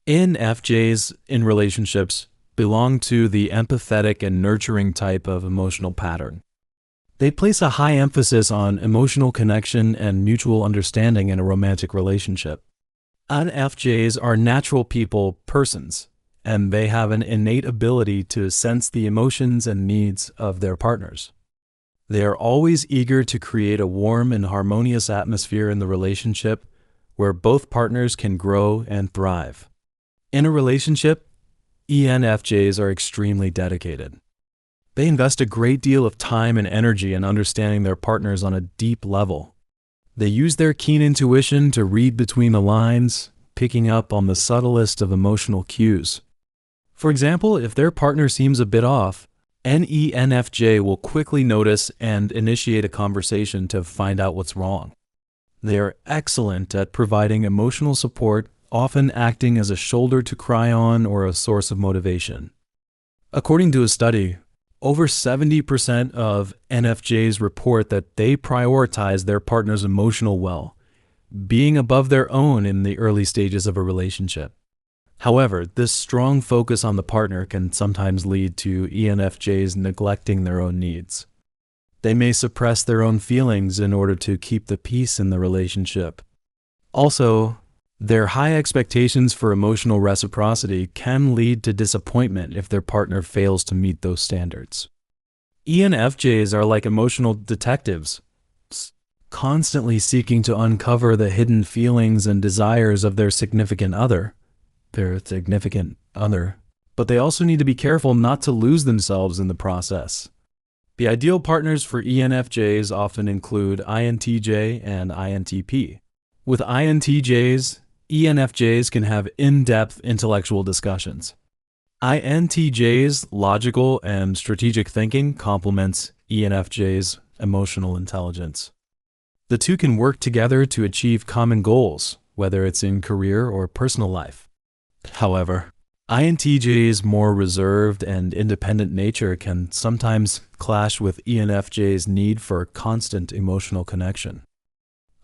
ENFJs in relationships belong to the empathetic and nurturing type of emotional pattern. They place a high emphasis on emotional connection and mutual understanding in a romantic relationship. ENFJs are natural people persons, and they have an innate ability to sense the emotions and needs of their partners. They are always eager to create a warm and harmonious atmosphere in the relationship where both partners can grow and thrive. In a relationship, ENFJs are extremely dedicated. They invest a great deal of time and energy in understanding their partners on a deep level. They use their keen intuition to read between the lines, picking up on the subtlest of emotional cues. For example, if their partner seems a bit off, an ENFJ will quickly notice and initiate a conversation to find out what's wrong. They are excellent at providing emotional support, often acting as a shoulder to cry on or a source of motivation. According to a study, over 70% of ENFJs report that they prioritize their partner's emotional well-being above their own in the early stages of a relationship. However, this strong focus on the partner can sometimes lead to ENFJs neglecting their own needs. They may suppress their own feelings in order to keep the peace in the relationship. Also, their high expectations for emotional reciprocity can lead to disappointment if their partner fails to meet those standards. ENFJs are like emotional detectives, constantly seeking to uncover the hidden feelings and desires of their significant other, but they also need to be careful not to lose themselves in the process. The ideal partners for ENFJs often include INTJ and INTP. With INTJs, ENFJs can have in-depth intellectual discussions. INTJs' logical and strategic thinking complements ENFJs' emotional intelligence. The two can work together to achieve common goals, whether it's in career or personal life. However, INTJs' more reserved and independent nature can sometimes clash with ENFJs' need for constant emotional connection.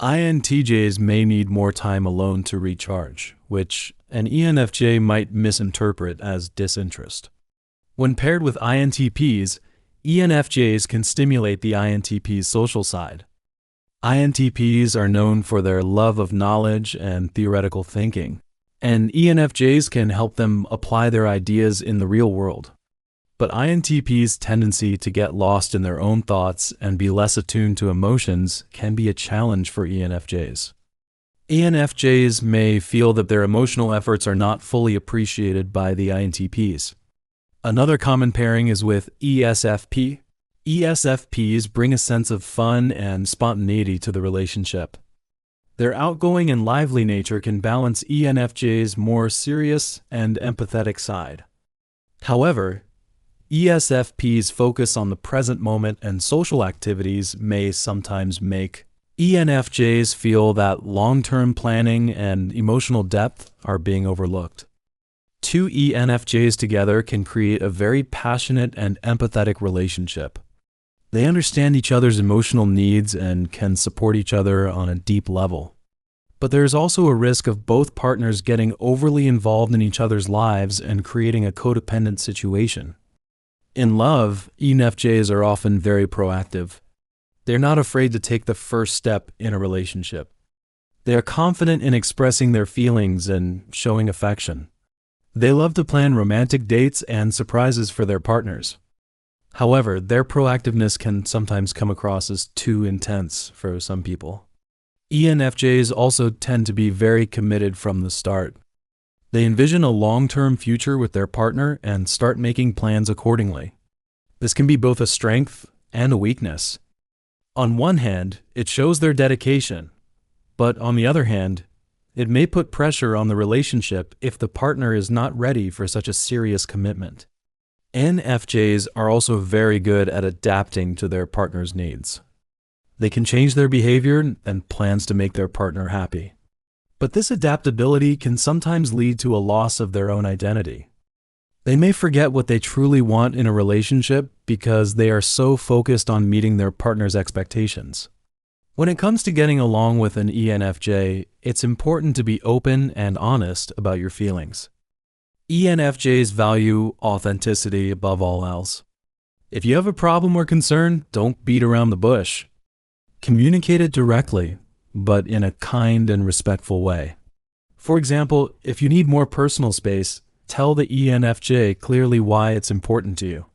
INTJs may need more time alone to recharge, which an ENFJ might misinterpret as disinterest. When paired with INTPs, ENFJs can stimulate the INTP's social side. INTPs are known for their love of knowledge and theoretical thinking, and ENFJs can help them apply their ideas in the real world. But INTPs' tendency to get lost in their own thoughts and be less attuned to emotions can be a challenge for ENFJs. ENFJs may feel that their emotional efforts are not fully appreciated by the INTPs. Another common pairing is with ESFP. ESFPs bring a sense of fun and spontaneity to the relationship. Their outgoing and lively nature can balance ENFJs' more serious and empathetic side. However, ESFPs' focus on the present moment and social activities may sometimes make ENFJs feel that long-term planning and emotional depth are being overlooked. Two ENFJs together can create a very passionate and empathetic relationship. They understand each other's emotional needs and can support each other on a deep level. But there is also a risk of both partners getting overly involved in each other's lives and creating a codependent situation. In love, ENFJs are often very proactive. They're not afraid to take the first step in a relationship. They are confident in expressing their feelings and showing affection. They love to plan romantic dates and surprises for their partners. However, their proactiveness can sometimes come across as too intense for some people. ENFJs also tend to be very committed from the start. They envision a long-term future with their partner and start making plans accordingly. This can be both a strength and a weakness. On one hand, it shows their dedication, but on the other hand, it may put pressure on the relationship if the partner is not ready for such a serious commitment. ENFJs are also very good at adapting to their partner's needs. They can change their behavior and plans to make their partner happy. But this adaptability can sometimes lead to a loss of their own identity. They may forget what they truly want in a relationship because they are so focused on meeting their partner's expectations. When it comes to getting along with an ENFJ, it's important to be open and honest about your feelings. ENFJs value authenticity above all else. If you have a problem or concern, don't beat around the bush. Communicate it directly, but in a kind and respectful way. For example, if you need more personal space, tell the ENFJ clearly why it's important to you.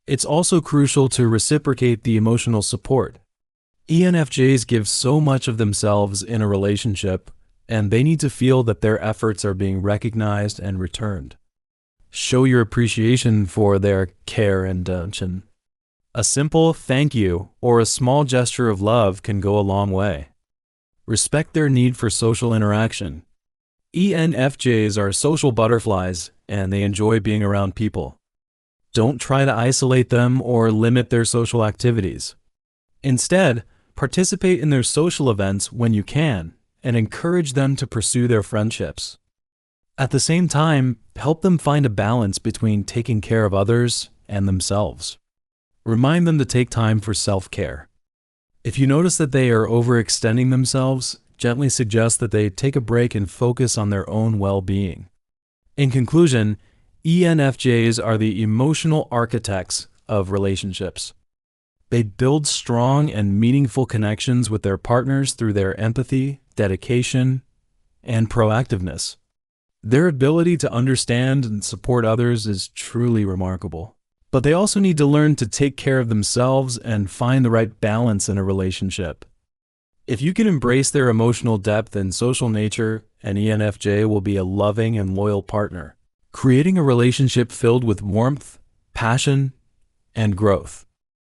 It's also crucial to reciprocate the emotional support. ENFJs give so much of themselves in a relationship, and they need to feel that their efforts are being recognized and returned. Show your appreciation for their care and attention. A simple thank you or a small gesture of love can go a long way. Respect their need for social interaction. ENFJs are social butterflies, and they enjoy being around people. Don't try to isolate them or limit their social activities. Instead, participate in their social events when you can, and encourage them to pursue their friendships. At the same time, help them find a balance between taking care of others and themselves. Remind them to take time for self-care. If you notice that they are overextending themselves, gently suggest that they take a break and focus on their own well-being. In conclusion, ENFJs are the emotional architects of relationships. They build strong and meaningful connections with their partners through their empathy, dedication, and proactiveness. Their ability to understand and support others is truly remarkable. But they also need to learn to take care of themselves and find the right balance in a relationship. If you can embrace their emotional depth and social nature, an ENFJ will be a loving and loyal partner, creating a relationship filled with warmth, passion, and growth.